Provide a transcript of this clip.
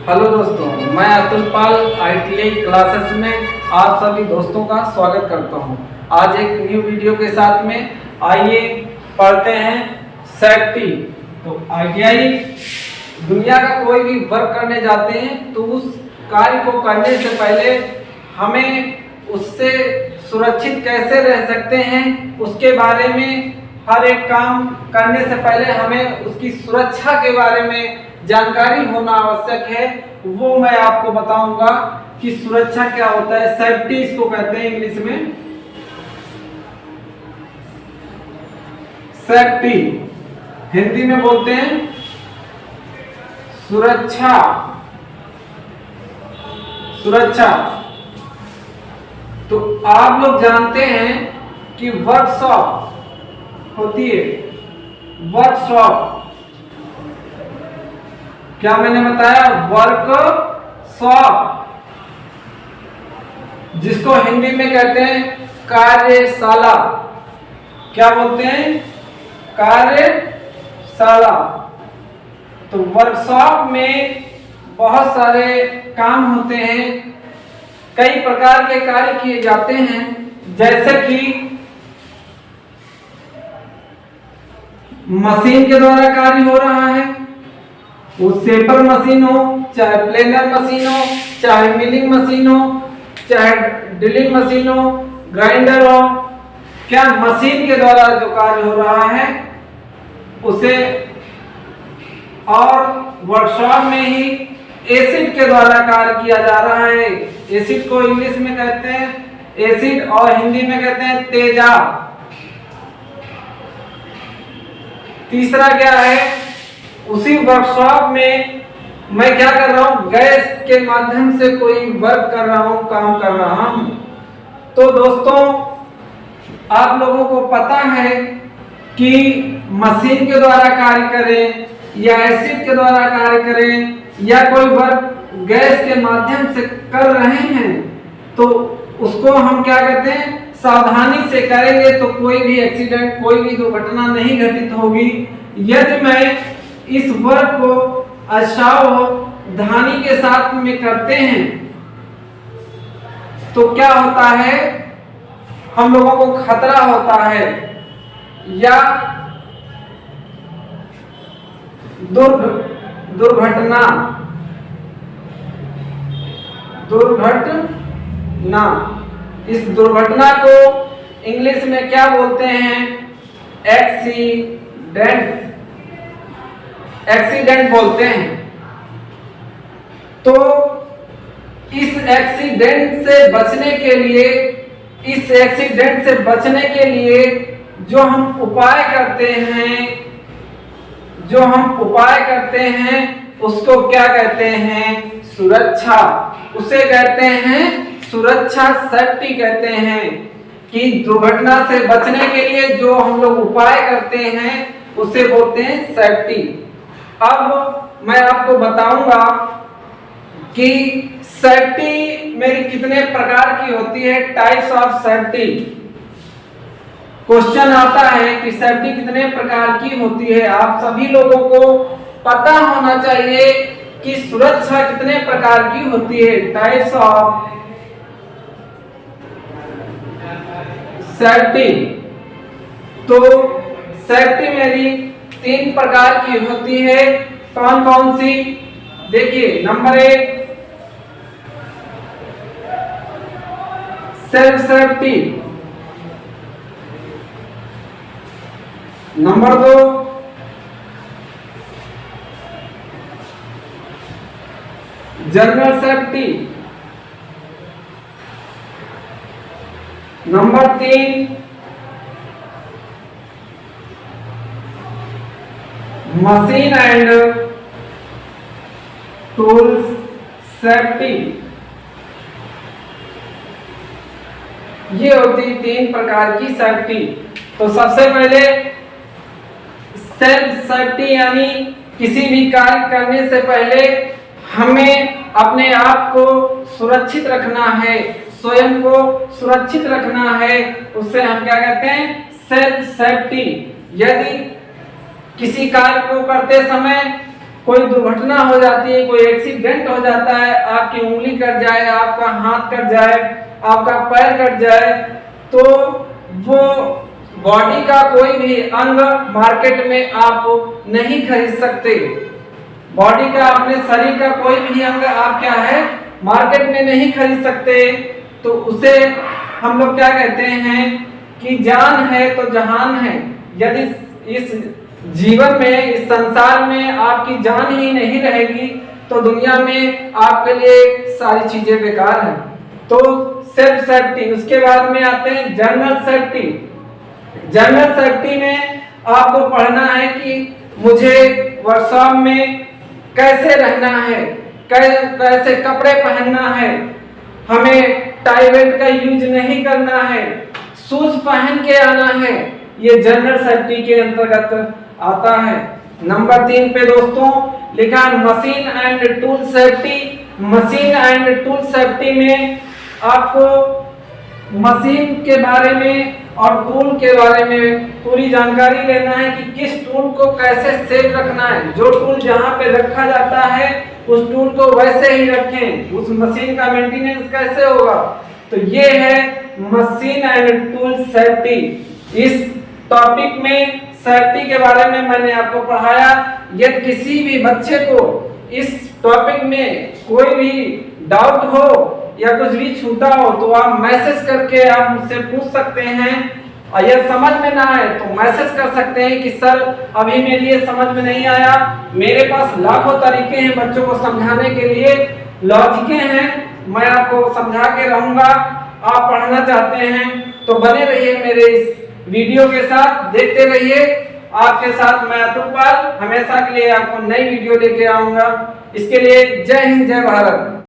Hello दोस्तों, मैं अतुल पाल ITI classes में आप सभी दोस्तों का स्वागत करता हूं। आज एक न्यू वीडियो के साथ में आइए पढ़ते हैं सेफ्टी। तो ITI दुनिया का कोई भी वर्क करने जाते हैं तो उस कार्य को करने से पहले हमें उससे सुरक्षित कैसे रह सकते हैं उसके बारे में, हर एक काम करने से पहले हमें उसकी सुरक्षा के बारे में जानकारी होना आवश्यक है। वो मैं आपको बताऊंगा कि सुरक्षा क्या होता है। सेफ्टी इसको कहते हैं इंग्लिश में। सेफ्टी हिंदी में बोलते हैं सुरक्षा। सुरक्षा तो आप लोग जानते हैं कि वर्कशॉप होती है। वर्कशॉप क्या मैंने बताया? वर्कशॉप, जिसको हिंदी में कहते हैं कार्यशाला। क्या बोलते हैं? कार्यशाला। तो वर्कशॉप में बहुत सारे काम होते हैं, कई प्रकार के कार्य किए जाते हैं, जैसे कि मशीन के द्वारा कार्य हो रहा है, वो शेपर मशीन हो, चाहे प्लेनर मशीन हो, चाहे मिलिंग मशीन हो, चाहे ड्रिलिंग मशीन हो, ग्राइंडर हो, क्या मशीन के द्वारा जो कार्य हो रहा है उसे, और वर्कशॉप में ही एसिड के द्वारा कार्य किया जा रहा है। एसिड को इंग्लिश में कहते हैं एसिड और हिंदी में कहते हैं तेजाब। तीसरा क्या है? उसी वर्कशॉप में मैं क्या कर रहा हूं? गैस के माध्यम से कोई वर्क कर रहा हूं, काम कर रहा हूं। तो दोस्तों, आप लोगों को पता है कि मशीन के द्वारा कार्य करें या एसिड के द्वारा कार्य करें या कोई वर्क गैस के माध्यम से कर रहे हैं तो उसको हम क्या कहते हैं? सावधानी से करेंगे तो कोई भी एक्सीडेंट, कोई भी दुर्घटना नहीं घटित होगी। यदि मैं इस वर्क को असावधानी के साथ में करते हैं तो क्या होता है? हम लोगों को खतरा होता है या दुर्घटना इस दुर्घटना को इंग्लिश में क्या बोलते हैं? एक्सीडेंट बोलते हैं। तो इस एक्सीडेंट से बचने के लिए जो हम उपाय करते हैं उसको क्या कहते हैं? सुरक्षा। उसे कहते हैं सुरक्षा, सेफ्टी कहते हैं। कि दुर्घटना से बचने के लिए जो हम लोग उपाय करते हैं उसे बोलते हैं सेफ्टी। अब मैं आपको बताऊंगा कि सेफ्टी मेरी कितने प्रकार की होती है। Types of safety. क्वेश्चन आता है कि सेफ्टी कितने प्रकार की होती है। आप सभी लोगों को पता होना चाहिए कि सुरक्षा कितने प्रकार की होती है। Types of safety. तो सेफ्टी मेरी 3 प्रकार की होती है। कौन कौन सी? देखिए, number 1 self safety, number 2 general safety, number 3 machine and tools safety. ये होती 3 प्रकार की सेफ्टी। तो सबसे पहले सेल्फ सेफ्टी, यानी किसी भी कार्य करने से पहले हमें अपने आप को सुरक्षित रखना है, स्वयं को सुरक्षित रखना है। उससे हम क्या कहते हैं? Self safety. यदि किसी कार्य को करते समय कोई दुर्घटना हो जाती है, कोई एक्सीडेंट हो जाता है, आपकी उंगली कट जाए, आपका हाथ कट जाए, आपका पैर कट जाए, तो वो बॉडी का कोई भी अंग मार्केट में आप नहीं खरीद सकते। बॉडी का, अपने शरीर का कोई भी अंग आप क्या है मार्केट में नहीं खरीद सकते। तो उसे हम लोग क्या कहते हैं कि जान है तो जहान है। यदि इस जीवन में, इस संसार में आपकी जान ही नहीं रहेगी तो दुनिया में आपके लिए सारी चीजें बेकार हैं। तो सेल्फ सेफ्टी, उसके बाद में आते हैं जनरल सेफ्टी। जनरल सेफ्टी में आपको पढ़ना है कि मुझे वर्कशॉप में कैसे रहना है, कैसे कपड़े पहनना है, हमें टाई बेल्ट का यूज नहीं करना है, शूज पहन के आना है। ये जनरल सेफ्टी के अंतर्गत आता है। नंबर 3 पे दोस्तों लिखा machine and tool safety. Machine and tool safety में आपको मशीन के बारे में और टूल के बारे में पूरी जानकारी लेना है कि किस टूल को कैसे सेफ रखना है। जो टूल जहाँ पे रखा जाता है उस टूल को वैसे ही रखें, उस मशीन का मेंटेनेंस कैसे होगा। तो ये है मशीन एंड टूल सेफ्टी। इस टॉपिक में सेफ्टी के बारे में मैंने आपको पढ़ाया। यदि किसी भी बच्चे को इस टॉपिक में कोई भी डाउट हो या कुछ भी छूटा हो तो आप मैसेज करके आप मुझसे पूछ सकते हैं। और यह समझ में ना आए तो मैसेज कर सकते हैं कि सर अभी मेरी ये समझ में नहीं आया। मेरे पास लाखों तरीके हैं बच्चों को समझाने के लिए, लॉजिकें हैं, मैं आपको समझा के रहूंगा। आप पढ़ना चाहते हैं तो बने रहिए मेरे इस वीडियो के साथ, देखते रहिए। आपके साथ मैं अतुल पाल हमेशा के लिए आपको नई वीडियो लेके आऊंगा। इसके लिए जय हिंद, जय भारत।